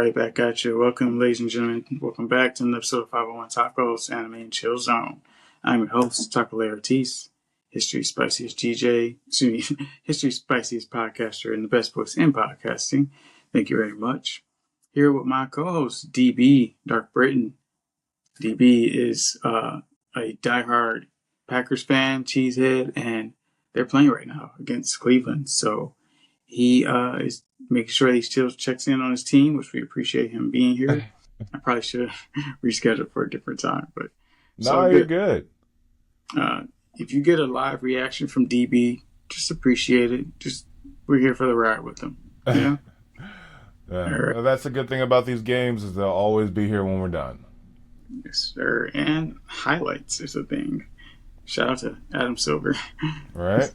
Right back at you. Welcome, ladies and gentlemen. Welcome back to another episode of 501 Tacos Anime and Chill Zone. I'm your host, Tako DB, History Spiciest DJ, History Spiciest podcaster, and the best voice in podcasting. Thank you very much. Here with my co-host, DB, Dark Britain. DB is a diehard Packers fan, cheesehead, and they're playing right now against Cleveland. So he is making sure he still checks in on his team, which we appreciate him being here. I probably should have rescheduled for a different time, but no, you're good. If you get a live reaction from DB, just appreciate it. We're here for the ride with him. You know? Yeah. Right. Well, that's the good thing about these games is they'll always be here when we're done. Yes, sir. And highlights is a thing. Shout out to Adam Silver. Right.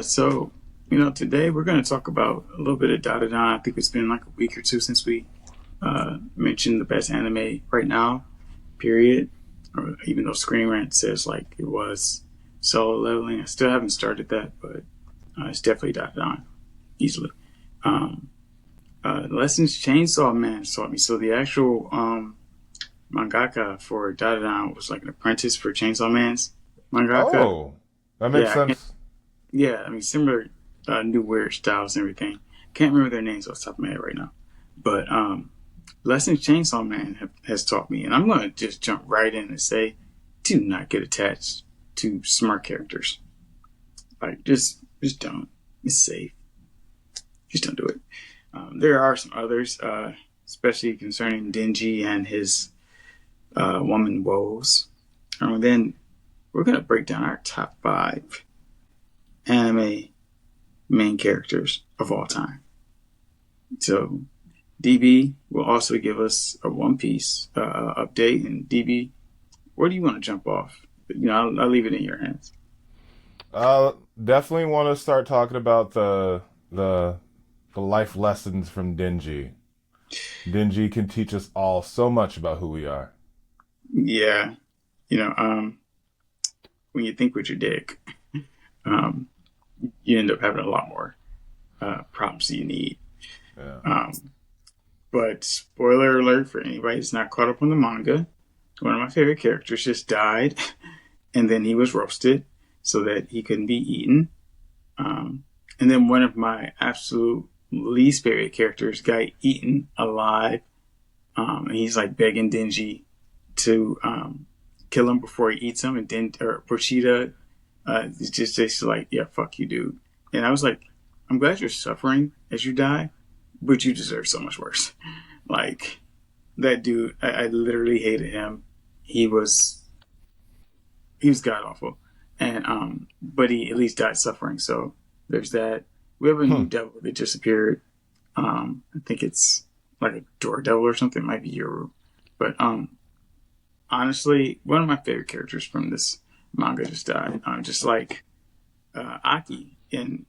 So today we're going to talk about a little bit of DanDaDan. I think it's been like a week or two since we mentioned the best anime right now, period. Or even though Screen Rant says like it was Solo Leveling. I still haven't started that, but it's definitely DanDaDan, easily. Lessons Chainsaw Man taught me. So the actual mangaka for DanDaDan was like an apprentice for Chainsaw Man's mangaka. Oh, that makes sense. Yeah, I mean, similar new weird styles and everything. Can't remember their names off the top of my head right now. But Lessons Chainsaw Man has taught me, and I'm going to just jump right in and say, do not get attached to smart characters. Like, just don't. It's safe. Just don't do it. There are some others, especially concerning Denji and his woman woes. And then we're going to break down our top 5 anime main characters of all time. So DB will also give us a One Piece update. And DB, where do you want to jump off? I'll leave it in your hands. Definitely want to start talking about the life lessons from Denji. Denji can teach us all so much about who we are. Yeah. When you think with your dick, you end up having a lot more problems than you need. Yeah. But spoiler alert for anybody that's not caught up on the manga, one of my favorite characters just died, and then he was roasted so that he couldn't be eaten. And then one of my absolute least favorite characters got eaten alive. And he's like begging Denji to kill him before he eats him. And then Pochita is just like, yeah, fuck you, dude. And I was like, I'm glad you're suffering as you die, but you deserve so much worse. Like, that dude, I literally hated him. He was god awful. And but he at least died suffering, so there's that. We have a new devil that just appeared. I think it's like a door devil or something. It might be Yoru. But honestly, one of my favorite characters from this manga just died. Just like Aki. And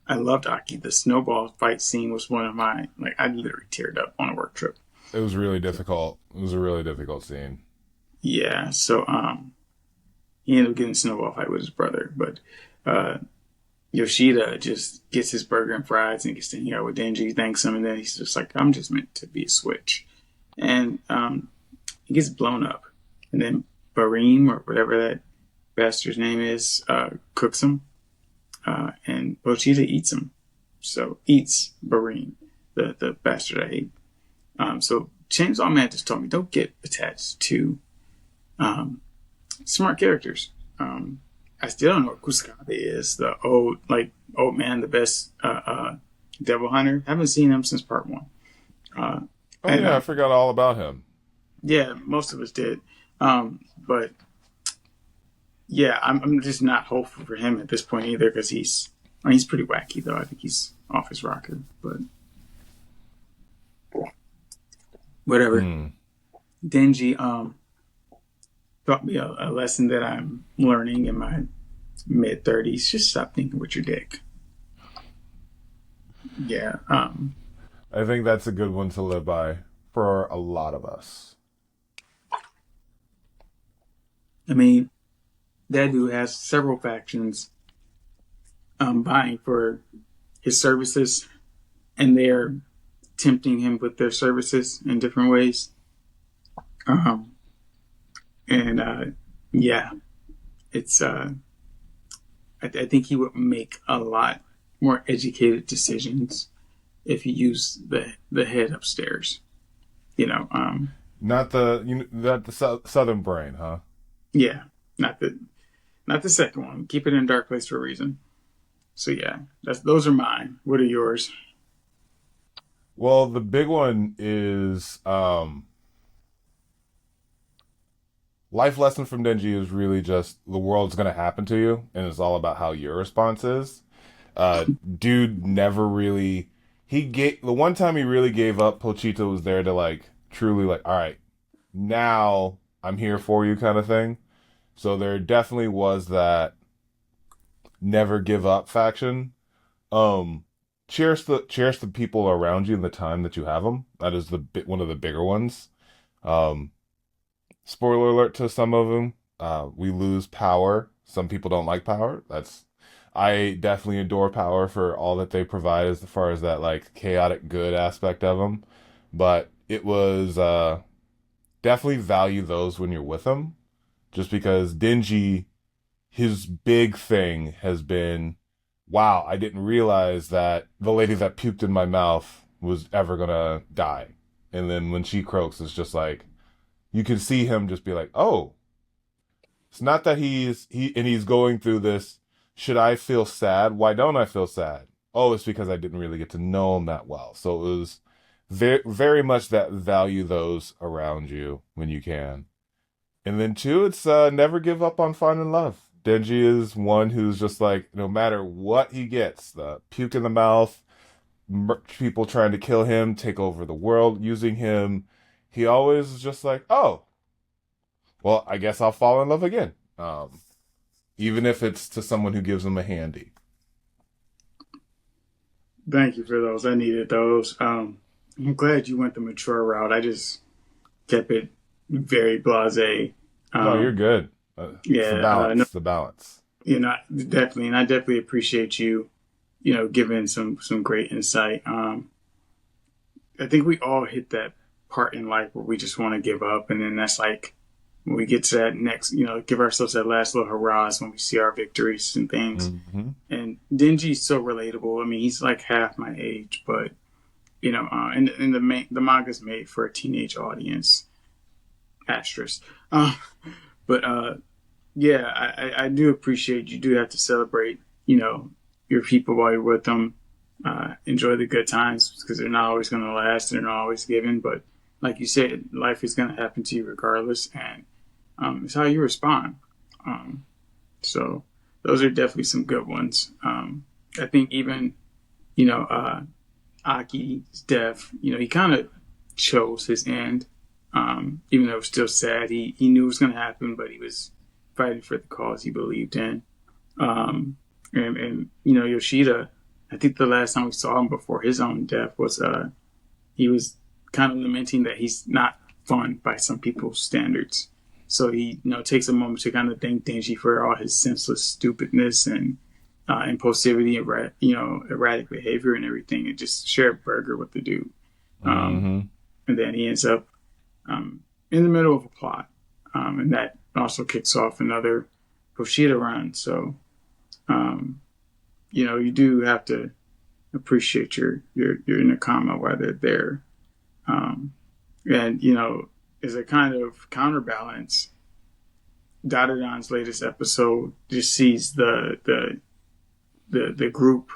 I loved Aki. The snowball fight scene was one of my, I literally teared up on a work trip. It was really difficult. It was a really difficult scene. Yeah, so he ended up getting a snowball fight with his brother. But Yoshida just gets his burger and fries and gets to hang out with Denji, thanks him, and then he's just like, I'm just meant to be a switch. And he gets blown up. And then Bareem, or whatever that bastard's name is, cooks him. And Pochita eats him. So, eats Bareem, the bastard I hate. So, Chainsaw Man just told me, don't get attached to smart characters. I still don't know what Kusakabe is, the old man, the best devil hunter. Haven't seen him since part 1. I forgot all about him. Yeah, most of us did. But yeah, I'm just not hopeful for him at this point either, because he's pretty wacky though. I think he's off his rocker, but whatever. Denji taught me a lesson that I'm learning in my mid-30s. Just stop thinking with your dick. Yeah. I think that's a good one to live by for a lot of us. I mean, that dude has several factions vying for his services, and they're tempting him with their services in different ways. Um, and yeah, it's I think he would make a lot more educated decisions if he used the head upstairs. You know, not the southern brain, huh? yeah, not the second one. Keep it in a dark place for a reason. So yeah, those are mine. What are yours? Well, the big one is life lesson from Denji is really just the world's gonna happen to you, and it's all about how your response is. Dude never really he gave the one time he really gave up. Pochita was there to like truly like, all right, now I'm here for you kind of thing. So there definitely was that never give up faction. Um, cherish the people around you and the time that you have them. That is one of the bigger ones. Um, Spoiler alert to some of them. We lose power. Some people don't like power. I definitely adore power for all that they provide as far as that like chaotic good aspect of them. But it was definitely value those when you're with them. Just because Denji, his big thing has been, wow, I didn't realize that the lady that puked in my mouth was ever gonna die. And then when she croaks, it's just like, you can see him just be like, oh, it's not that he's going through this. Should I feel sad? Why don't I feel sad? Oh, it's because I didn't really get to know him that well. So it was very much that value those around you when you can. And then two, it's never give up on finding love. Denji is one who's just like, no matter what he gets, the puke in the mouth, people trying to kill him, take over the world using him, he always is just like, oh, well, I guess I'll fall in love again. Even if it's to someone who gives him a handy. Thank you for those. I needed those. I'm glad you went the mature route. I just kept it very blasé. No, you're good. It's the Yeah, no, balance. The balance. definitely, and I definitely appreciate you, giving some great insight. I think we all hit that part in life where we just want to give up, and then that's like when we get to that next, give ourselves that last little hurrahs when we see our victories and things. Mm-hmm. And Denji's so relatable. I mean, he's like half my age, but and the manga's made for a teenage audience. Asterisk. But yeah, I do appreciate you do have to celebrate, your people while you're with them. Enjoy the good times because they're not always going to last and they're not always given. But like you said, life is going to happen to you regardless, and it's how you respond. So those are definitely some good ones. I think even Aki's death, he kind of chose his end. Even though it was still sad, he knew it was going to happen, but he was fighting for the cause he believed in. And Yoshida, I think the last time we saw him before his own death was he was kind of lamenting that he's not fun by some people's standards. So he takes a moment to kind of thank Denji for all his senseless stupidness and impulsivity, erratic behavior and everything, and just share a burger with the dude. Mm-hmm. And then he ends up in the middle of a plot, and that also kicks off another Hoshida run. So, you do have to appreciate your nakama while they're there, and as a kind of counterbalance, DanDaDan's latest episode just sees the group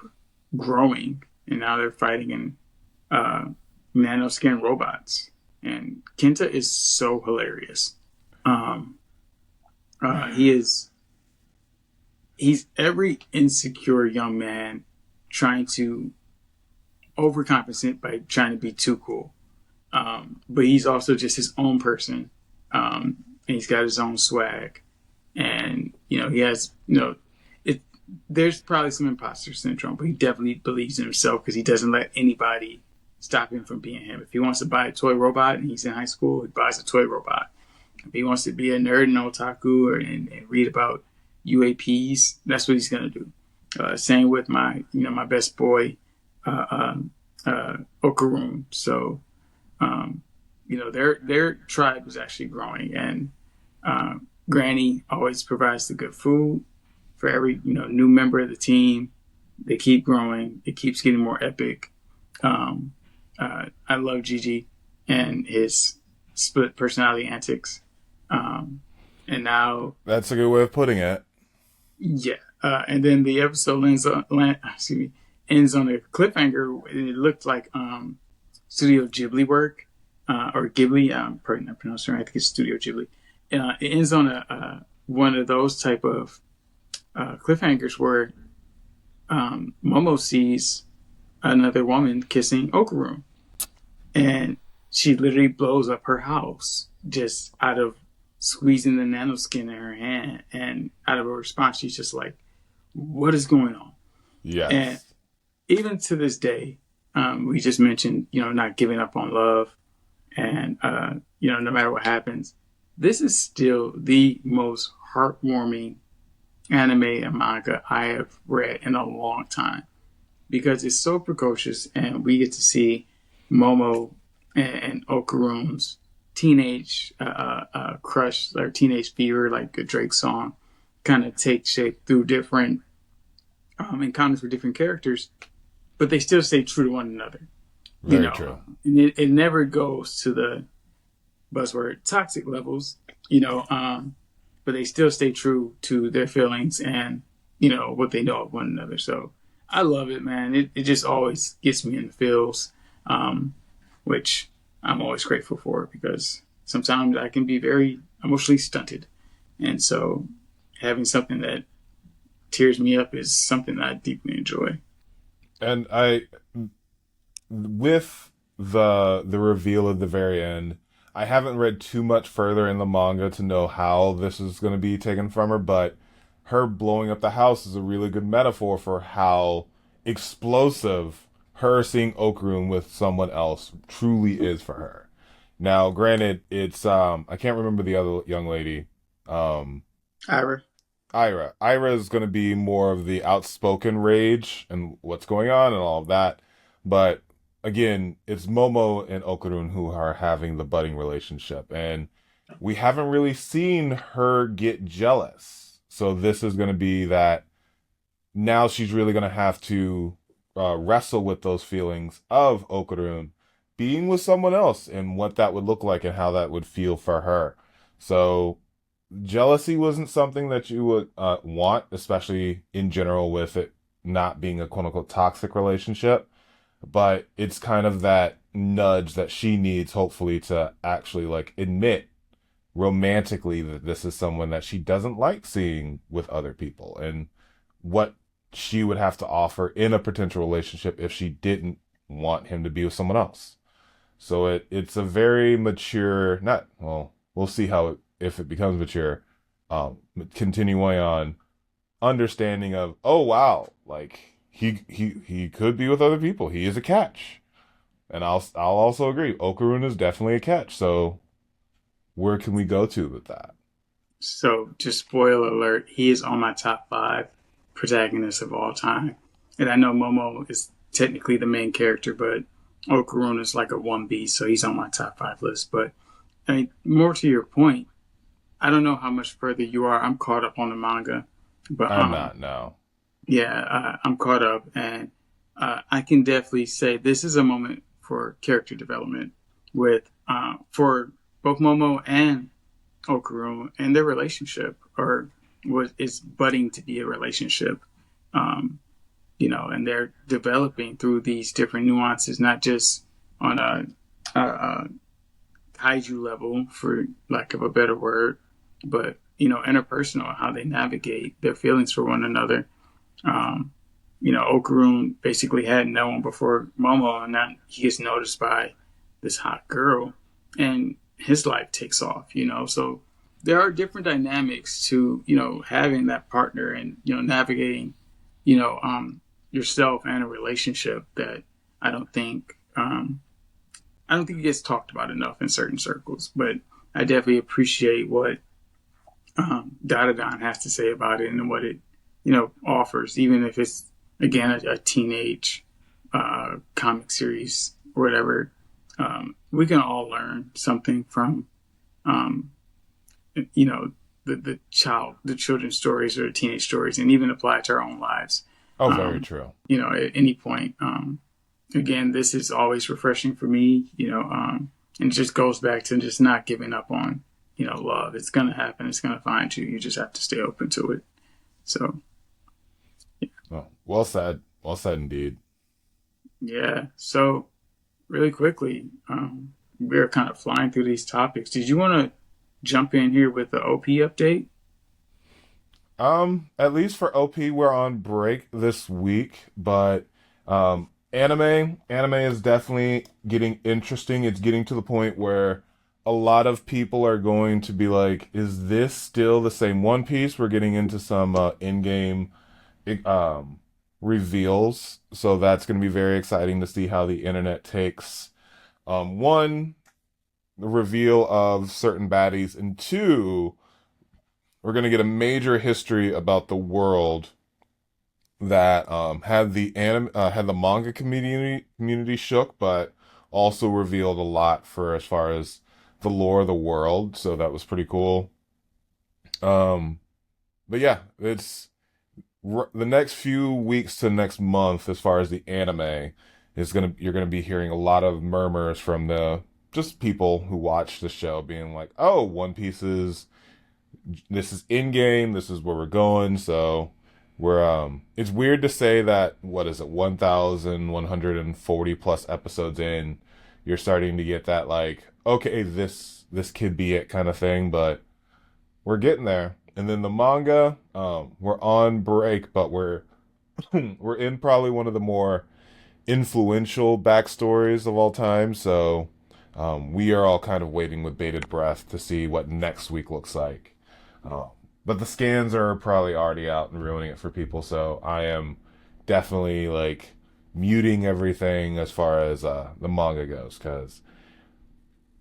growing, and now they're fighting in nanoskin robots. And Kenta is so hilarious. He's every insecure young man trying to overcompensate by trying to be too cool. But he's also just his own person. And he's got his own swag. And, he has, there's probably some imposter syndrome, but he definitely believes in himself because he doesn't let anybody stop him from being him. If he wants to buy a toy robot and he's in high school, he buys a toy robot. If he wants to be a nerd and otaku and read about UAPs, that's what he's gonna do. Same with my best boy, Okarun. So um, their tribe was actually growing, and Granny always provides the good food for every new member of the team. They keep growing. It keeps getting more epic. Um, I love Gigi and his split personality antics. And now, That's a good way of putting it. yeah. And then the episode ends on a cliffhanger. It looked like Studio Ghibli work, or Ghibli. I'm probably not pronouncing it right. I think it's Studio Ghibli. It ends on a one of those type of cliffhangers where Momo sees another woman kissing Okaru, and she literally blows up her house just out of squeezing the nanoskin in her hand, and out of a response, she's just like, "What is going on?" And Yes. even to this day, we just mentioned, not giving up on love, and no matter what happens, this is still the most heartwarming anime and manga I have read in a long time because it's so precocious, and we get to see Momo and Okarun's teenage crush or teenage fever, like a Drake song, kind of take shape through different encounters with different characters, but they still stay true to one another. Very true. And it never goes to the buzzword toxic levels, but they still stay true to their feelings and what they know of one another. So I love it, man. It just always gets me in the feels, which I'm always grateful for because sometimes I can be very emotionally stunted, and so having something that tears me up is something that I deeply enjoy. And I, with the reveal at the very end, I haven't read too much further in the manga to know how this is going to be taken from her, but her blowing up the house is a really good metaphor for how explosive her seeing Okarun with someone else truly is for her. Now, granted, it's I can't remember the other young lady. Um Ira. Ira. Ira is going to be more of the outspoken rage and what's going on and all of that. But again, it's Momo and Okarun who are having the budding relationship. And we haven't really seen her get jealous. So this is going to be that now she's really going to have to wrestle with those feelings of Okarun being with someone else and what that would look like and how that would feel for her. So jealousy wasn't something that you would want, especially in general with it not being a quote unquote toxic relationship. But it's kind of that nudge that she needs, hopefully, to actually like admit romantically that this is someone that she doesn't like seeing with other people and what she would have to offer in a potential relationship if she didn't want him to be with someone else. So it's a very mature, not well, we'll see how if it becomes mature, continuing on understanding of oh wow, like he could be with other people. He is a catch, and I'll also agree. Okarun is definitely a catch. So where can we go to with that? So, just spoiler alert, he is on my top five protagonists of all time. And I know Momo is technically the main character, but Okarun is like a 1B, so he's on my top five list. But, I mean, more to your point, I don't know how much further you are. I'm caught up on the manga, but I'm not no. yeah, I'm caught up, and I can definitely say this is a moment for character development with for both Momo and Okarun and their relationship, or what is budding to be a relationship. Um, and they're developing through these different nuances, not just on a kaiju level, for lack of a better word, but interpersonal, how they navigate their feelings for one another. Um, Okarun basically had no one before Momo, and now he gets noticed by this hot girl, and his life takes off. So there are different dynamics to having that partner and navigating you know yourself and a relationship that I don't think I don't think it gets talked about enough in certain circles. But I definitely appreciate what DanDaDan has to say about it and what it offers, even if it's again a teenage comic series or whatever, we can all learn something from, um, you know, the children's stories or the teenage stories, and even apply it to our own lives. Oh, very Um, true. at any point. Again, this is always refreshing for me. And it just goes back to just not giving up on, love. It's gonna happen. It's gonna find you. You just have to stay open to it. So Oh, well said. Well said indeed. yeah. So really quickly, we're kind of flying through these topics. Did you want to jump in here with the OP update? At least for OP, we're on break this week, but anime is definitely getting interesting. It's getting to the point where a lot of people are going to be like, is this still the same One Piece? We're getting into some in-game um reveals, so that's going to be very exciting to see how the internet takes one, the reveal of certain baddies, and two, we're going to get a major history about the world that had the manga community shook, but also revealed a lot for as far as the lore of the world. So that was pretty cool. Um, but yeah, it's the next few weeks to next month as far as the anime is gonna you're gonna be hearing a lot of murmurs from the just people who watch the show being like, oh, One Piece is this is in game, this is where we're going. So we're it's weird to say that, what is it, 1140 plus episodes in, you're starting to get that like, okay, this could be it kind of thing, but we're getting there. And then the manga, we're on break, but we're in probably one of the more influential backstories of all time. So we are all kind of waiting with bated breath to see what next week looks like. Uh, but the scans are probably already out and ruining it for people. So I am definitely like muting everything as far as the manga goes, because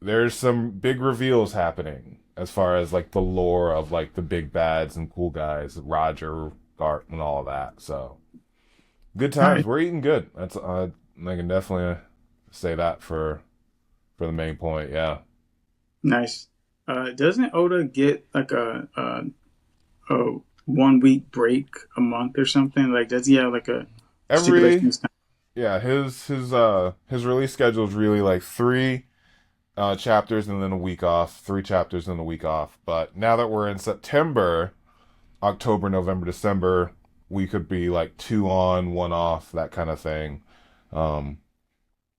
there's some big reveals happening as far as like the lore of like the big bads and cool guys, Roger, Gart, and all of that. So good times. Nice. We're eating good. That's I can definitely say that for the main point. Yeah. Nice. Doesn't Oda get like a 1 week break a month or something? Like, does he have like a Every stipulation? yeah, his release schedule is really like three chapters and then a week off, three chapters and a week off. But now that we're in September, October, November, December, we could be like two on, one off, that kind of thing. Um,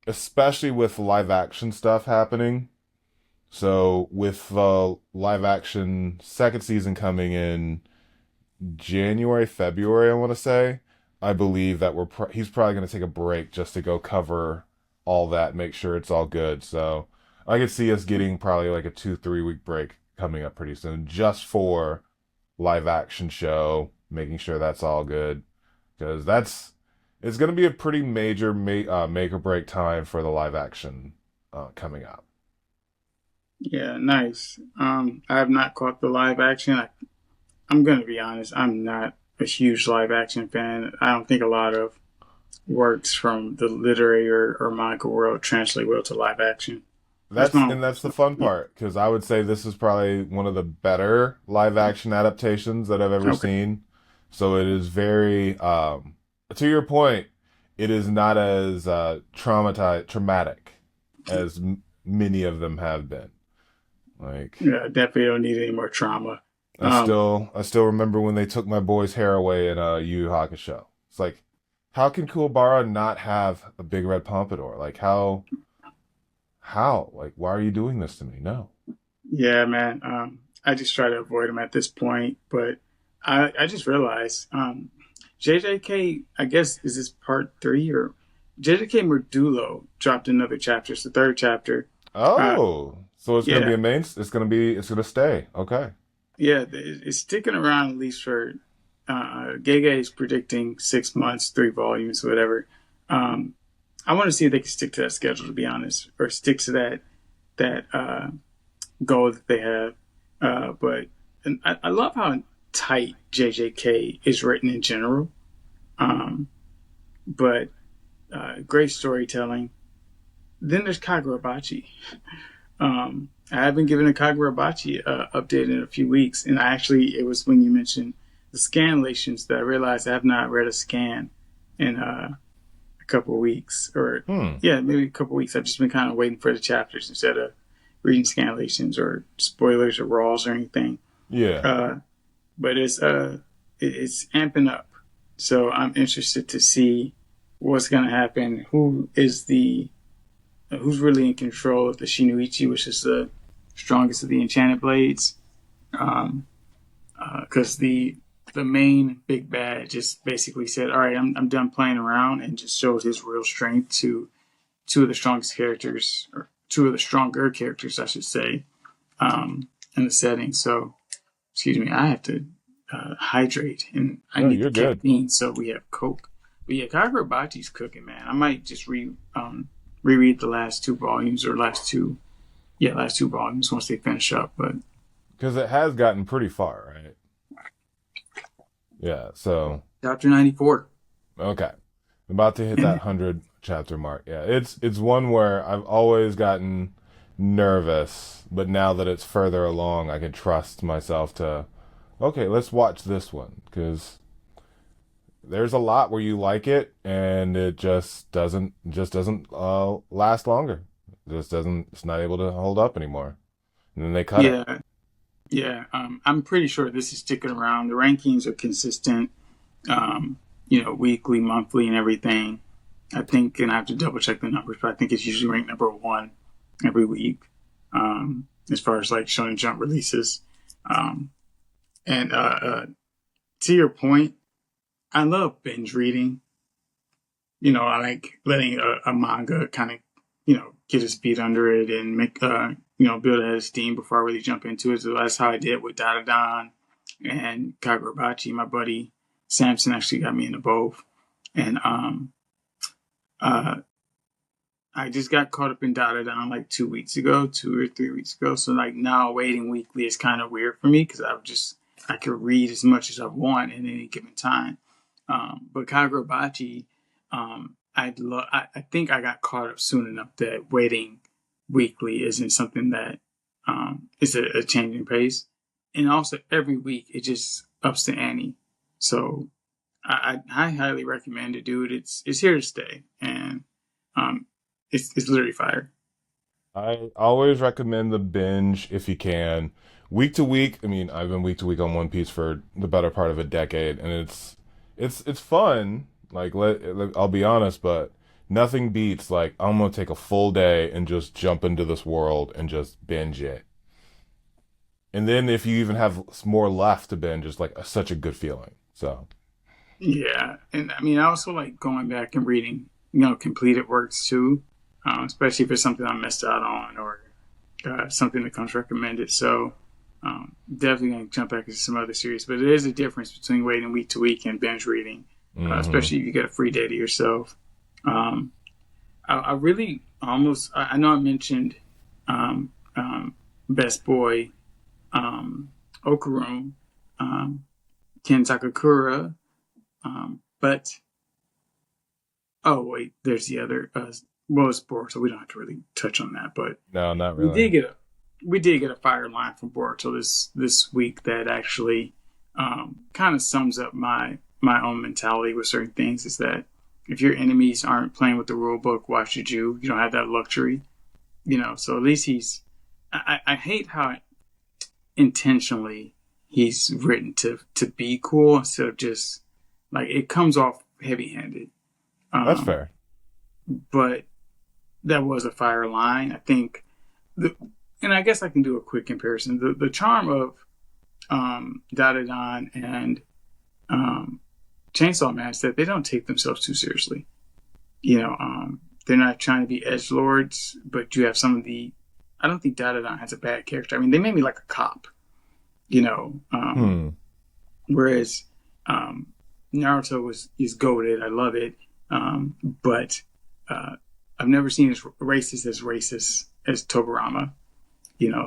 Especially with live action stuff happening. So with the live action second season coming in January, February, I want to say, I believe that he's probably going to take a break just to go cover all that, make sure it's all good. So I could see us getting probably like a 2-3 week break coming up pretty soon, just for live action show, making sure that's all good, because it's going to be a pretty major make or break time for the live action coming up. Yeah, nice. I have not caught the live action. I'm gonna be honest. I'm not a huge live action fan. I don't think a lot of works from the literary or manga world translate well to live action. That's my That's the fun part, because I would say this is probably one of the better live action adaptations that I've ever okay. seen. So it is very to your point, it is not as traumatic as many of them have been. Like Yeah, definitely don't need any more trauma. Um, I still remember when they took my boy's hair away in Yu Yu Hakusho. It's like, how can Kuwabara not have a big red pompadour? Like how? Like, why are you doing this to me? No. yeah, man. I just try to avoid them at this point, but I just realized JJK. I guess is this part three or JJK Merdulo dropped another chapter. It's the third chapter. Uh, Oh, so it's gonna be yeah, a main. It's gonna stay. Okay. yeah, it's sticking around at least for Gege is predicting 6 months, 3 volumes, whatever. Um, I want to see if they can stick to that schedule, to be honest, or stick to that goal that they have. But and I love how tight JJK is written in general. Um, but Great storytelling. Then there's Kagurabachi. I haven't given a Kagurabachi update in a few weeks, and it was when you mentioned the scanlations that I realized I have not read a scan in a couple of weeks, or Hmm. yeah, maybe a couple of weeks. I've just been kind of waiting for the chapters instead of reading scanlations or spoilers or raws or anything. Yeah. Uh, but it's amping up, so I'm interested to see what's going to happen. Who's really in control of the Shinoichi, which is the strongest of the enchanted blades? Because the main big bad just basically said, "All right, I'm done playing around," and just showed his real strength to two of the strongest characters, or two of the stronger characters, I should say, in the setting. So, excuse me, I have to hydrate, and I No, need the you're good. caffeine, so we have Coke. But yeah, Kagurabachi's cooking, man. I might just reread the last two volumes, or last two volumes once they finish up. But Because it has gotten pretty far, right? Yeah. So chapter 94. okay, I'm about to hit that 100 chapter mark. Yeah, it's one where I've always gotten nervous, but now that it's further along, I can trust myself to. Okay, let's watch this one because there's a lot where you like it and it just doesn't last longer. It just doesn't. It's not able to hold up anymore, and then they cut it. Yeah, yeah. I'm pretty sure this is sticking around. The rankings are consistent. Weekly, monthly, and everything. I think, and I have to double check the numbers, but I think it's usually ranked number one every week, as far as like Shonen Jump releases. Um, and to your point, I love binge reading. I like letting a manga kind of, get his feet under it and make, build a head of steam before I really jump into it. So that's how I did with DanDaDan and Kagurabachi. My buddy Samson actually got me into both. And uh, I just got caught up in DanDaDan like 2 weeks ago, 2 or 3 weeks ago. So like now waiting weekly is kind of weird for me because I could read as much as I want at any given time. But Kagurabachi, I think I got caught up soon enough that waiting weekly isn't something that is a changing pace. And also every week it just ups the ante. So I highly recommend it, dude. It's here to stay, and um, it's literally fire. I always recommend the binge if you can. Week to week, I mean, I've been week to week on One Piece for the better part of a decade, and it's fun. I'll be honest, but nothing beats like I'm gonna take a full day and just jump into this world and just binge it. And then if you even have more left to binge, it's like such a good feeling. So Yeah, and I mean, I also like going back and reading, completed works too, especially if it's something I missed out on or something that comes recommended. So definitely gonna jump back into some other series, but there is a difference between waiting week to week and binge reading, hmm especially if you get a free day to yourself. Um, I really I know I mentioned um, Best Boy, Okurum, um, Ken Takakura, but oh wait, there's the other well, it's Boruto, so we don't have to really touch on that. But no, not we really. did get a we did get a fire line from Boruto this week that actually kind of sums up my own mentality with certain things. Is that if your enemies aren't playing with the rule book, why should you? You don't have that luxury, So at least I hate how intentionally he's written to be cool instead of just like it comes off heavy handed. That's Um, fair. but that was a fire line. I think the and I guess I can do a quick comparison. The charm of DanDaDan and um, Chainsaw Man is that they don't take themselves too seriously. They're not trying to be edge lords, but you have some of the. I don't think DanDaDan has a bad character. I mean, they made me like a cop. You know, um, Hmm. whereas um, Naruto is goaded. I love it, but uh, I've never seen as racist as Tobarama.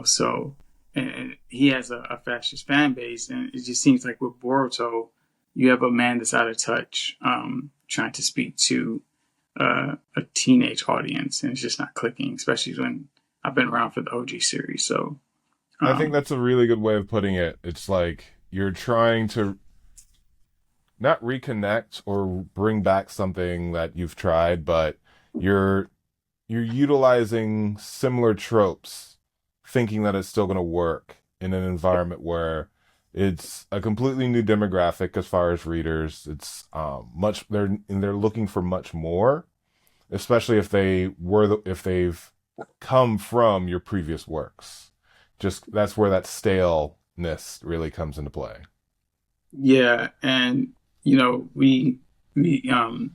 So and he has a fascist fan base, and it just seems like with Boruto, you have a man that's out of touch, trying to speak to a teenage audience, and it's just not clicking, especially when I've been around for the OG series. So, I think um, that's a really good way of putting it. It's like you're trying to not reconnect or bring back something that you've tried, but you're you're utilizing similar tropes, thinking that it's still going to work in an environment where it's a completely new demographic as far as readers. It's much they're looking for much more, especially if if they've come from your previous works. Just that's where that staleness really comes into play. yeah, and you know, we um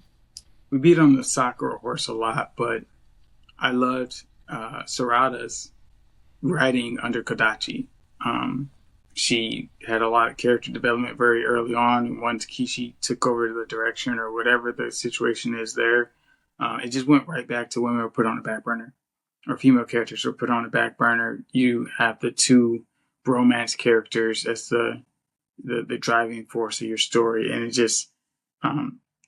we beat on the Sakura horse a lot, but I loved Sarada's writing under Kodachi. Um, she had a lot of character development very early on, and once Kishi took over the direction or whatever the situation is there, it just went right back to women were put on the back burner, or female characters were put on the back burner. You have the two romance characters as the driving force of your story, and it just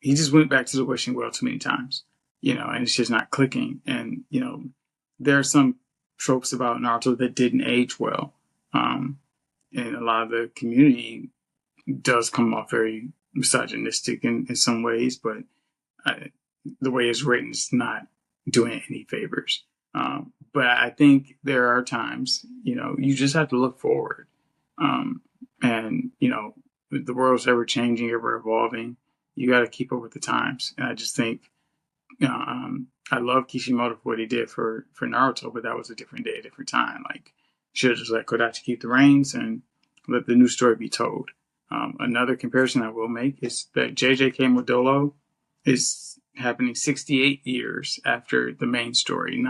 he just went back to the wishing well too many times, you know, and it's just not clicking. And you know, there are some tropes about Naruto that didn't age well, and a lot of the community does come off very misogynistic in some ways, but I, the way it's written is not doing it any favors. But I think there are times, you know, you just have to look forward. Um, and, you know, the world's ever changing, ever evolving. You got to keep up with the times. And I just think, you know, I love Kishimoto for what he did for Naruto, but that was a different day, a different time. Like, should have just let Kodachi keep the reins and let the new story be told. Another comparison I will make is that JJK Modolo is happening 68 years after the main story,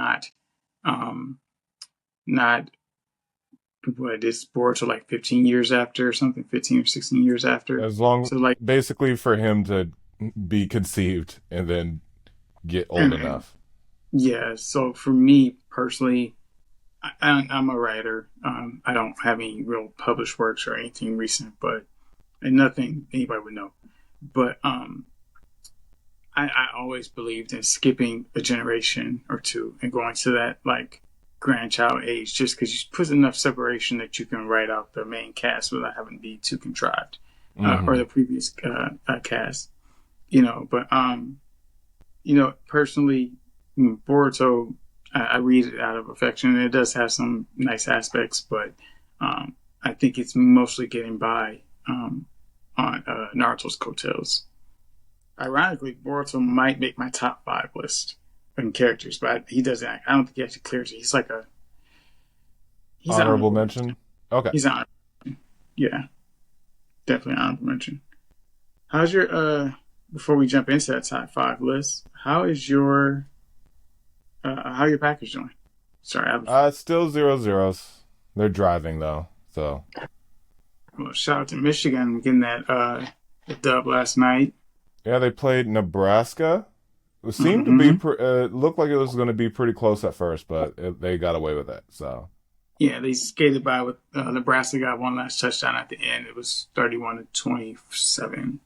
um, not what is Boruto like 15 years after or something, 15 or 16 years after. As long So like, basically for him to be conceived and then get old and enough. yeah. So for me personally, I'm a writer. I don't have any real published works or anything recent, but and nothing anybody would know. But I always believed in skipping a generation or two and going to that like grandchild age, just because you put enough separation that you can write out the main cast without having to be too contrived, or Hmm. the previous cast, you know. But you know, personally, Boruto, I read it out of affection, and it does have some nice aspects, but I think it's mostly getting by on Naruto's coattails. Ironically, Boruto might make my top five list in characters, but he doesn't. I don't think he actually clears it. He's like a he's an Honorable honorable mention. mention. Okay. He's an honorable. Yeah, definitely an honorable mention. How's your before we jump into that top five list? How is your how your package doing? Sorry, I was Still 0-0s. They're driving though, so well, shout out to Michigan getting that dub last night. yeah, they played Nebraska. It seemed to be Mm-hmm. looked like it was going to be pretty close at first, but they got away with it. So Yeah, they skated by with Nebraska got one last touchdown at the end. It was 31-27.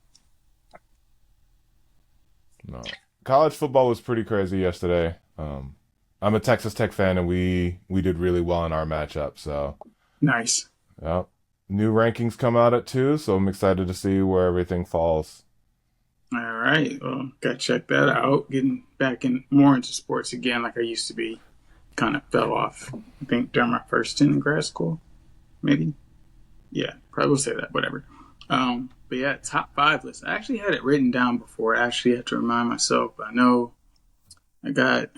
no, college football was pretty crazy yesterday. I'm a Texas Tech fan, and we did really well in our matchup. So Nice. yeah, new rankings come out at 2, so I'm excited to see where everything falls. All right. Well, gotta check that out. Getting back in more into sports again, like I used to be. Kind of fell off. I think during my first stint in grad school, maybe. Yeah, probably will say that. Whatever. But yeah, top five list. I actually had it written down before. I actually had to remind myself. But I know I got.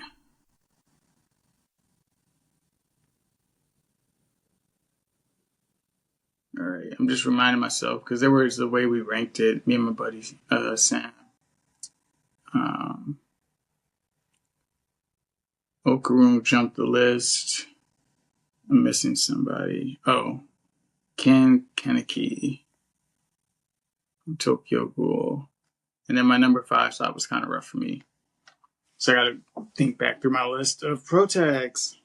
All right. I'm just reminding myself because there was the way we ranked it. Me and my buddy Sam. Um, Okarum jumped the list. I'm missing somebody. Oh, Ken Kaneki, Tokyo Ghoul. And then my number five slot was kind of rough for me. So I got to think back through my list of protags.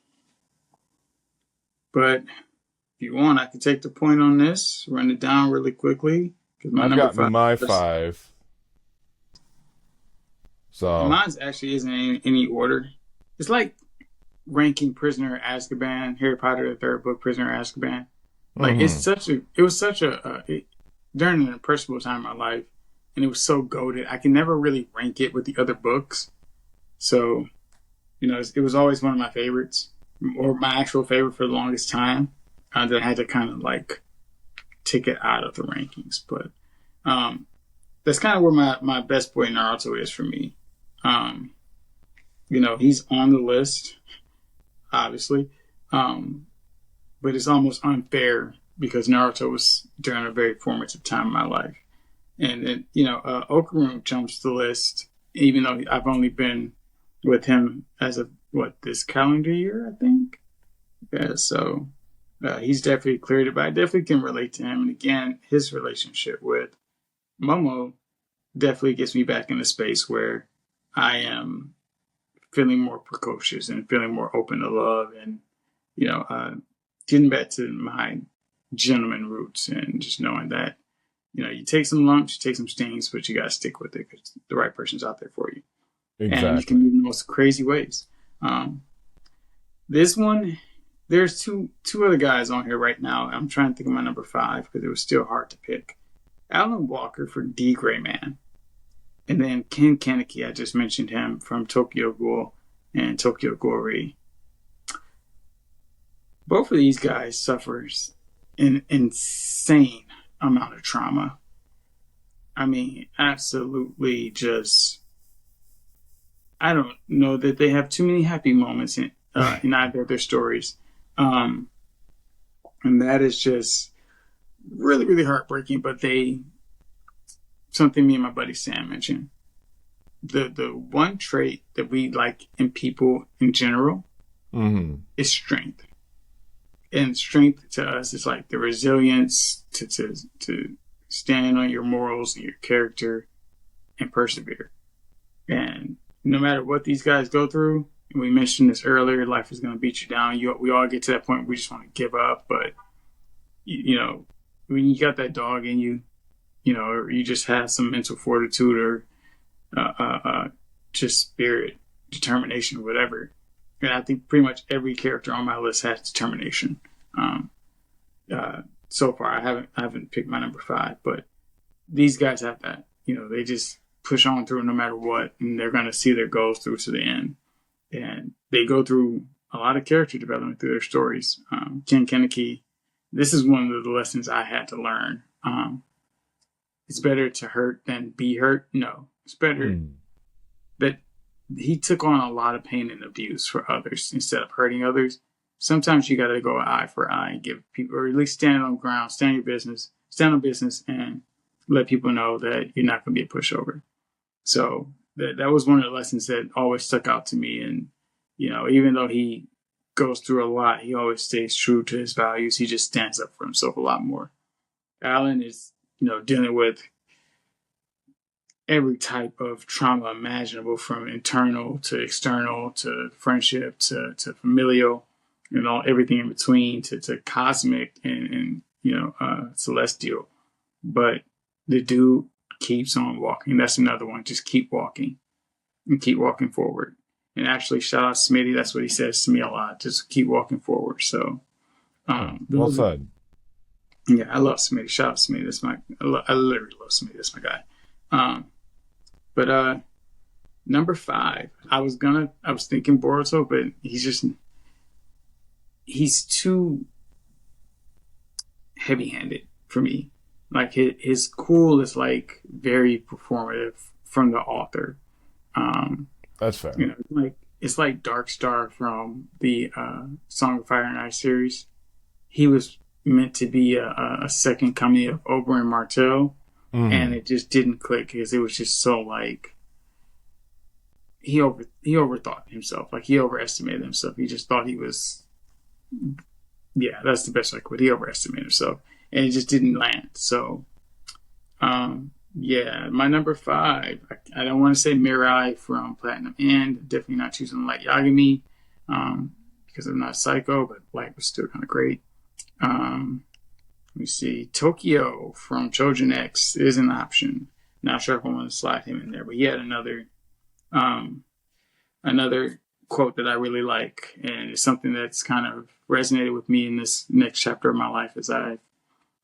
But if you want, I could take the point on this, run it down really quickly. Because my I've number got five my was, 5. So mine's actually isn't in any order. It's like ranking Prisoner of Azkaban, Harry Potter, the third book, Prisoner of Azkaban. Like mhm. it was such during an impressionable time in my life, and it was so goated. I can never really rank it with the other books. So it was always one of my favorites, or my actual favorite for the longest time. That I had to kind of like take it out of the rankings, but that's kind of where my best boy Naruto is for me. Um, he's on the list, obviously, um, but it's almost unfair because Naruto was during a very formative time in my life, and then Okarum jumps the list, even though I've only been with him as of this calendar year, I think. Yeah, so he's definitely cleared it, but I definitely can relate to him. And again, his relationship with Momo definitely gets me back in a space where I am feeling more precocious and feeling more open to love, and getting back to my gentleman roots, and just knowing that you take some lumps, you take some stings, but you got to stick with it because the right person's out there for you, and you can Exactly. move in the most crazy ways. This one, there's two other guys on here right now. I'm trying to think of my number five because it was still hard to pick. Alan Walker for D Gray Man. And then Ken Kaneki, I just mentioned him from Tokyo Ghoul and Tokyo Ghoul. Both of these guys suffers an insane amount of trauma. I mean, absolutely just. I don't know that they have too many happy moments in either of their stories. Um, and that is just really, really heartbreaking. But something me and my buddy Sam mentioned. The one trait that we like in people in general Hmm. is strength. And strength to us is like the resilience to stand on your morals and your character and persevere. And no matter what these guys go through, we mentioned this earlier, life is going to beat you down. We all get to that point where we just want to give up. But, when you got that dog in you, or you just have some mental fortitude or just spirit, determination, whatever. And I think pretty much every character on my list has determination. Um, so far, I haven't picked my number five, but these guys have that. They just push on through no matter what, and they're going to see their goals through to the end. And they go through a lot of character development through their stories. Ken Kaneki, this is one of the lessons I had to learn. It's better to hurt than be hurt. No, it's better Mm. that he took on a lot of pain and abuse for others instead of hurting others. Sometimes you got to go eye for eye and give people, or at least stand on ground, stand on business, and let people know that you're not going to be a pushover. So that was one of the lessons that always stuck out to me. And even though he goes through a lot, he always stays true to his values. He just stands up for himself a lot more. Alan is dealing with every type of trauma imaginable, from internal to external to friendship to familial, everything in between to cosmic and celestial. But the dude keeps on walking. That's another one. Just keep walking and keep walking forward. And actually, shout out Smitty. That's what he says to me a lot. Just keep walking forward. So, Oh, well those, said. yeah, I love Smitty. Shout out Smitty. I literally love Smitty. That's my guy. But number five, I was thinking Boruto, but he's too heavy-handed for me. Like his cool is like very performative from the author. Um, That's fair. like it's like Dark Star from the Song of Fire and Ice series. He was meant to be a second coming of Oberyn Martell, and Mm. it just didn't click because it was just so like he overthought himself. Like he overestimated himself. He just thought he was, yeah, that's the best I could. He overestimated himself, and it just didn't land. So, yeah, my number five. I don't want to say Mirai from Platinum End. Definitely not choosing Light Yagami, because I'm not psycho, but Light was still kind of great. Let me see. Tokyo from Trojan X is an option. Not sure if I want to slide him in there, but he had another Um, Another quote that I really like, and it's something that's kind of resonated with me in this next chapter of my life as I've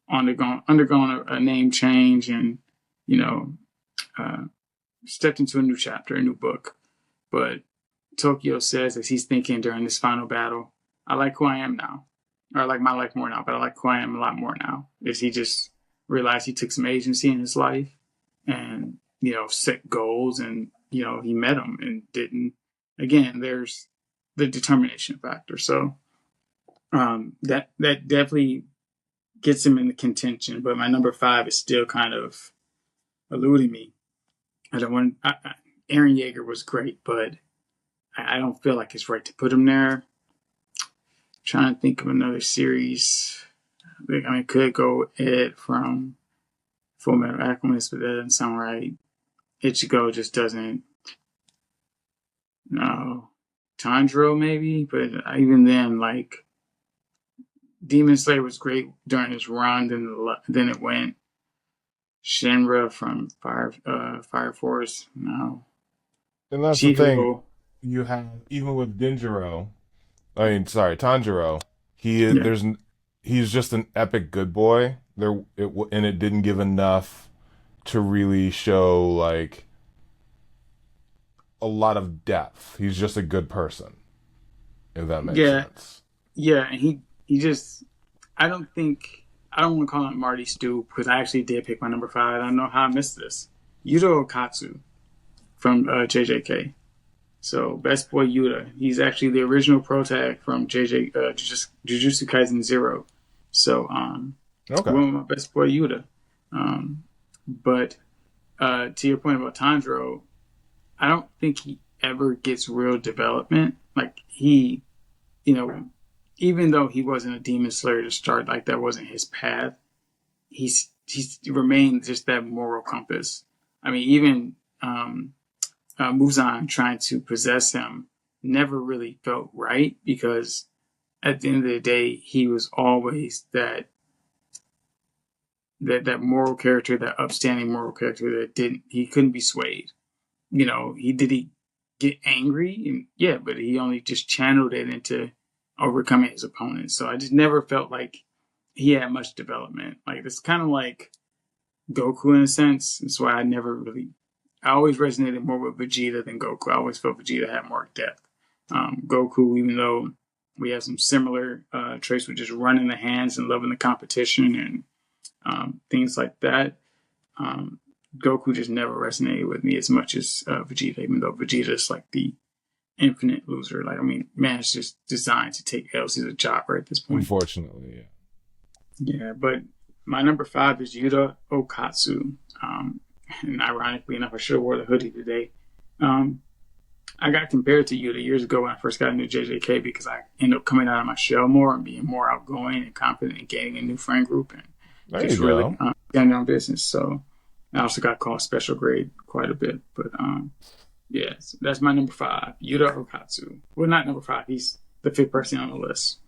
undergone a name change and, you know, uh, stepped into a new chapter, a new book. But Tokyo says, as he's thinking during this final battle, I like who I am now. Or I like my life more now, but I like who I am a lot more now. As he just realized he took some agency in his life and, set goals and, he met them and didn't. Again, there's the determination factor. So that definitely gets him in the contention. But my number five is still kind of eluding me. I don't want. Aaron Yeager was great, but I don't feel like it's right to put him there. Trying to think of another series. I mean, could go Ed from Full Metal Alchemist, but that doesn't sound right. Ichigo just doesn't. No, Tanjiro maybe, but even then, like Demon Slayer was great during his run. Then it went Shinra from Fire Force. No, And that's the thing. Chihiro. You have even with Denjiro. I mean, sorry, Tanjiro. He is Yeah, there's he's just an epic good boy. And it didn't give enough to really show like a lot of depth. He's just a good person, if that makes yeah, sense. yeah. And he just. I don't think. I don't want to call him Marty Stew because I actually did pick my number five. I don't know how I missed this. Yuto Okatsu from JJK. So Best Boy Yuta. He's actually the original protag from Jujutsu Kaisen Zero. So Okay. one of my Best Boy Yuta. But to your point about Tanjiro, I don't think he ever gets real development. Like you know, even though he wasn't a demon slayer to start, like that wasn't his path. He's remained just that moral compass. I mean, even Muzan trying to possess him never really felt right because at the end of the day, he was always that moral character, that upstanding moral character that didn't he couldn't be swayed. He get angry and yeah, but he only just channeled it into overcoming his opponents. So I just never felt like he had much development. Like it's kind of like Goku in a sense. That's why I always resonated more with Vegeta than Goku. I always felt Vegeta had more depth. Goku, even though we have some similar traits with just running the hands and loving the competition and things like that, Goku just never resonated with me as much as Vegeta, even though Vegeta is like the infinite loser. Like, I mean, man, it's just designed to take L's. He's a jobber at this point. Unfortunately, yeah. Yeah, but my number five is Yuta Okatsu. And ironically enough, I should have wore the hoodie today. Um, I got compared to Yuta years ago when I first got into JJK because I ended up coming out of my shell more and being more outgoing and confident and gaining a new friend group and There you just really go. getting on business. So I also got called special grade quite a bit. But yeah, so that's my number five, Yuta Okatsu. Well, not number five. He's the fifth person on the list.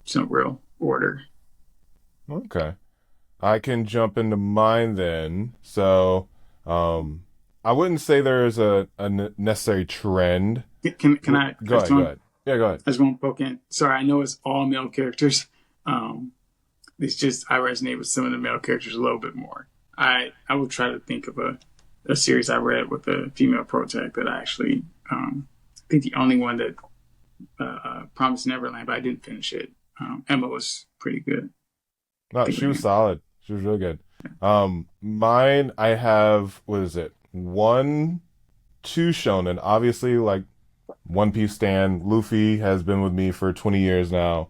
It's no real order. Okay. I can jump into mine then. So, I wouldn't say there is a necessary trend. Can I? Go ahead, go ahead. Yeah, go ahead. I just want to poke in. Sorry, I know it's all male characters. Um, it's just I resonate with some of the male characters a little bit more. I would try to think of a series I read with a female protag that I actually I think the only one that Promised Neverland, but I didn't finish it. Emma was pretty good. I No, think she her was name. solid. She was really good. Mine, I have, what is it? One, two shonen. Obviously, like One Piece stan, Luffy has been with me for 20 years now.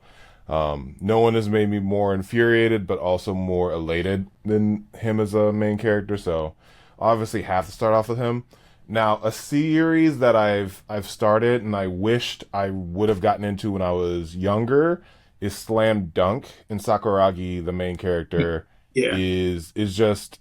No one has made me more infuriated, but also more elated than him as a main character. So, obviously, have to start off with him. Now, a series that I've started and I wished I would have gotten into when I was younger is Slam Dunk. And Sakuragi, the main character, Yeah, is just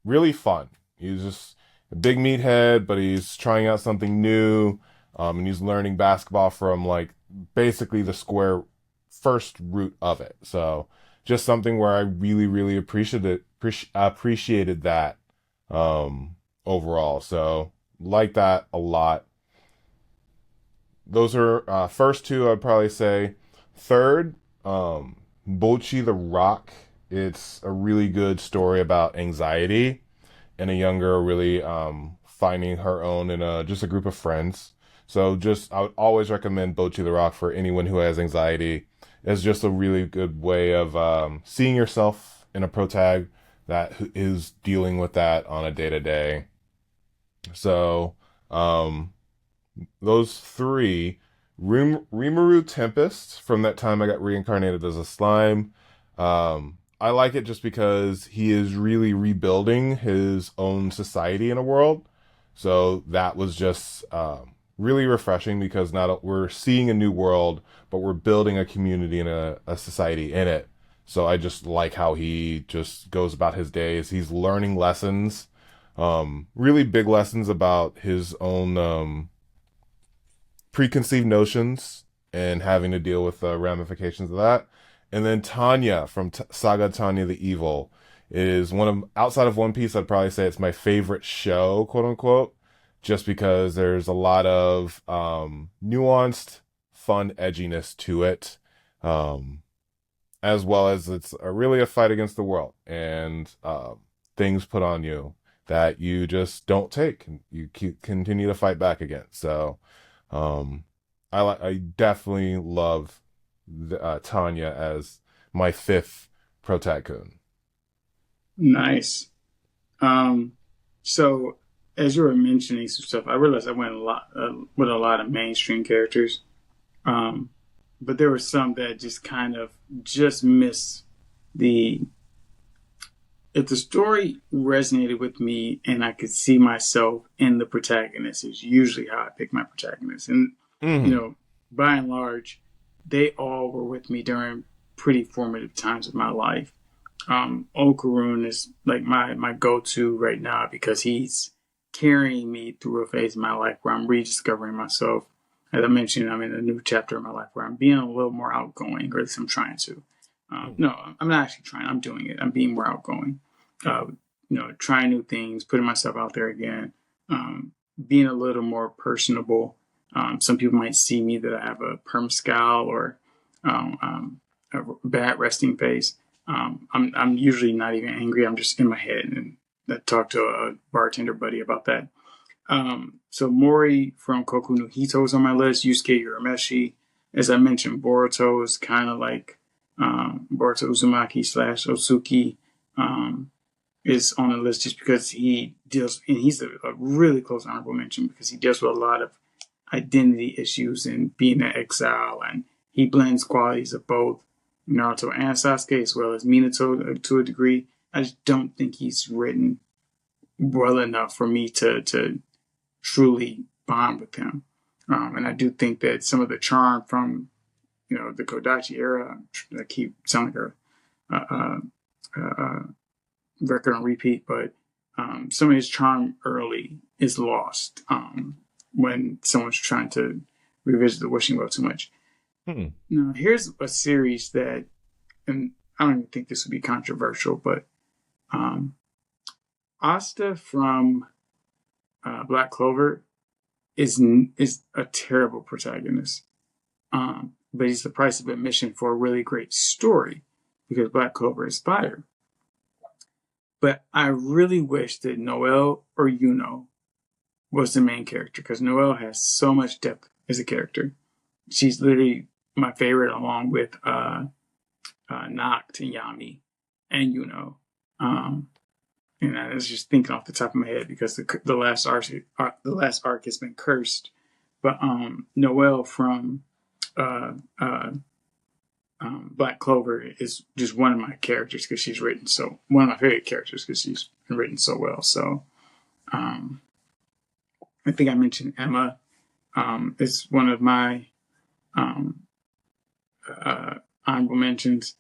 really fun. He's just a big meathead, but he's trying out something new. And he's learning basketball from like basically the square first root of it. So just something where I really, appreciated that overall. So like that a lot. Those are first two, I'd probably say. Third, Bochi the Rock. It's a really good story about anxiety and a young girl really finding her own in just a group of friends. So just I would always recommend Bochi the Rock for anyone who has anxiety. It's just a really good way of seeing yourself in a protag that is dealing with that on a day to day. So um, those three, Rimuru Tempest, from that time I got reincarnated as a slime. I like it just because he is really rebuilding his own society in a world. So that was just really refreshing because not we're seeing a new world, but we're building a community and a society in it. So I just like how he just goes about his days. He's learning lessons, really big lessons about his own preconceived notions and having to deal with the ramifications of that. And then Tanya from Saga Tanya the Evil is one of, outside of One Piece, I'd probably say it's my favorite show, quote unquote, just because there's a lot of nuanced, fun edginess to it, as well as it's really a fight against the world and things put on you that you just don't take and you continue to fight back against. So um, I definitely love Tanya as my fifth protagoon. Nice. Um, so as you were mentioning some stuff, I realized I went a lot with a lot of mainstream characters, um, but there were some that just kind of just missed the. If the story resonated with me and I could see myself in the protagonist, is usually how I pick my protagonists. And you Mm-hmm. know, by and large, they all were with me during pretty formative times of my life. Okarun is like my go to right now because he's carrying me through a phase of my life where I'm rediscovering myself. As I mentioned, I'm in a new chapter of my life where I'm being a little more outgoing, or at least I'm trying to. No, I'm not actually trying. I'm doing it. I'm being more outgoing. Uh, trying new things, putting myself out there again, being a little more personable. Some people might see me that I have a perm scowl or a bad resting face. I'm usually not even angry. I'm just in my head, and I talked to a bartender buddy about that. So Mori from Koku no Hito is on my list. Yusuke Urameshi, as I mentioned, Boruto is kind of like Boruto Uzumaki slash Osuki is on the list just because he deals, and he's a really close honorable mention because he deals with a lot of identity issues and being an exile, and he blends qualities of both Naruto and Sasuke as well as Minato to a degree. I just don't think he's written well enough for me to truly bond with him. And I do think that some of the charm from the Kodachi era, I keep sounding like a record on repeat, but some of his charm early is lost when someone's trying to revisit the wishing well too much. Hmm. Now, here's a series that, and I don't even think this would be controversial, but um, Asta from Black Clover is a terrible protagonist, but he's the price of admission for a really great story because Black Clover is fire. But I really wish that Noelle or Yuno was the main character because Noelle has so much depth as a character. She's literally my favorite, along with Noct and Yami and Yuno. Um, and I was just thinking off the top of my head because the last arc has been cursed. But Noelle from uh, uh, Black Clover is just one of my characters because she's written so one of my favorite characters because she's been written so well. So um, I think I mentioned Emma. Is one of my um, honorable mentions.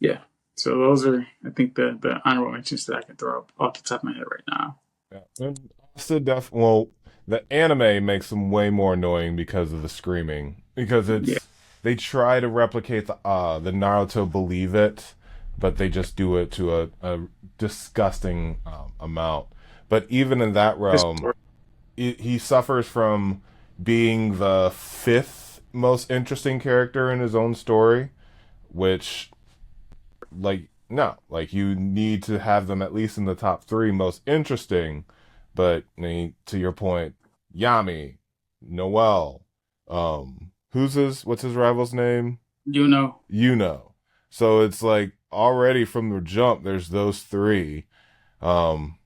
Yeah. So those are, I think, the honorable mentions that I can throw up off the top of my head right now. Yeah. And also well, the anime makes them way more annoying because of the screaming. Because Yeah. they try to replicate the Naruto Believe It, but they just do it to a disgusting amount. But even in that This realm, work. he suffers from being the fifth most interesting character in his own story, which, like, no, like, you need to have them at least in the top three most interesting. But to your point, Yami, Noel, what's his rival's name? You know, You know. So it's like already from the jump, there's those three. Um,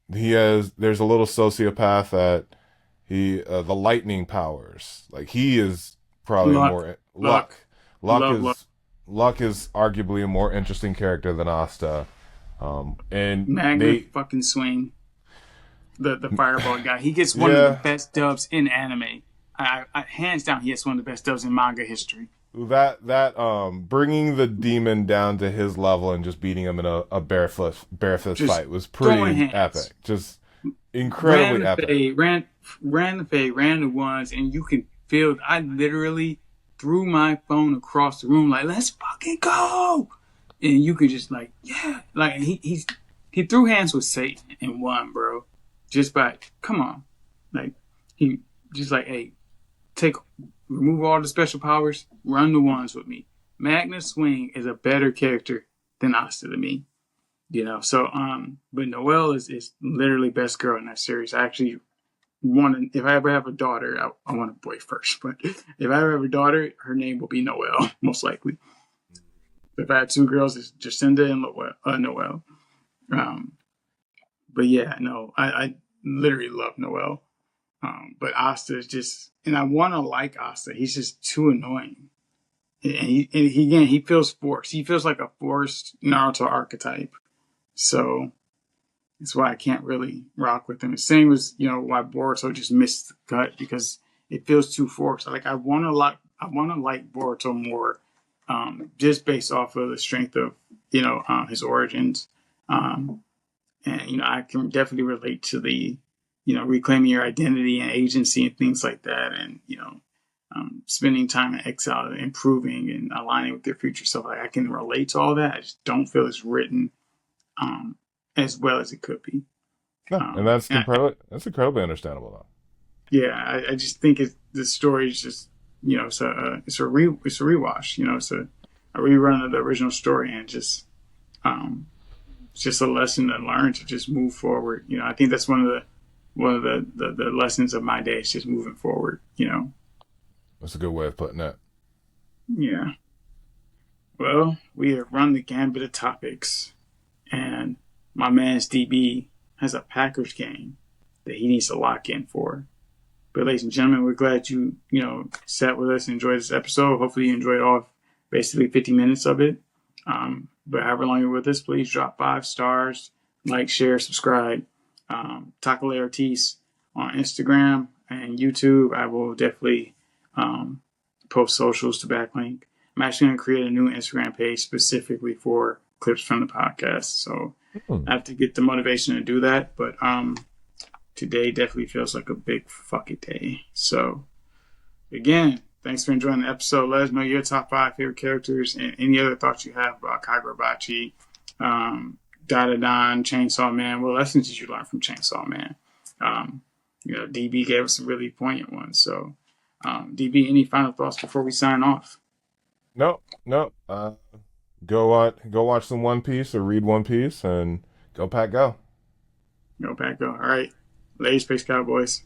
there's a little sociopath that the lightning powers. Like, he is probably a luck, more luck, Luck love luck. is Luck is arguably a more interesting character than Asta. And Magna they, fucking swing. The fireball guy. He gets one of the yeah, best dubs in anime. Hands down, he has one of the best dubs in manga history. bringing the demon down to his level and just beating him in a bare fist Just fight was throwing pretty hands. epic. Just Ran incredibly the epic. fade, ran the fade, ran the ones, and you can feel. I literally threw my phone across the room like, "Let's fucking go!" And you could just like, yeah, like he threw hands with Satan and won, bro. Just by come on, like he just like, hey, take remove all the special powers, run the ones with me. Magna Swing is a better character than Asta to me. So but Noelle is literally best girl in that series. I actually want to, if I ever have a daughter, I want a boy first, but if I ever have a daughter, her name will be Noelle, most likely. If I had two girls, it's Jacinda and Noelle. Um, but yeah, no, I literally love Noelle. But Asta is just, and I want to like Asta. He's just too annoying. And again, he feels forced. He feels like a forced Naruto archetype. So that's why I can't really rock with him. The same as, why Boruto just missed the cut because it feels too forced. Like I want to like Boruto more, just based off of the strength of, his origins. And, I can definitely relate to the, reclaiming your identity and agency and things like that. And, spending time in exile, improving and aligning with your future self. Like, I can relate to all that. I just don't feel it's written um, as well as it could be. No, and Um, and I, that's incredibly understandable though. yeah, I just think the story is just it's a rewash. It's a rerun of the original story, and um, it's just a lesson to learn to just move forward. I think that's one of the lessons of my day is just moving forward. That's a good way of putting it. Yeah. Well, we have run the gambit of topics, and my man's DB has a Packers game that he needs to lock in for. But ladies and gentlemen, we're glad you sat with us and enjoyed this episode. Hopefully you enjoyed all basically 50 minutes of it. But however long you're with us, please drop 5 stars, like, share, subscribe. Tako Ortiz on Instagram and YouTube. I will definitely post socials to backlink. I'm actually going to create a new Instagram page specifically for clips from the podcast. So Hmm. I have to get the motivation to do that. But today definitely feels like a big fucking day. So again, thanks for enjoying the episode. Let us know your top 5 favorite characters and any other thoughts you have about Kagurabachi, DanDaDan, Chainsaw Man. What lessons did you learn from Chainsaw Man? DB gave us some really poignant ones. So, DB, any final thoughts before we sign off? No, no. Go watch some One Piece or read One Piece and go Pack Go. Go back, go. All right. Ladies, Space Cowboys.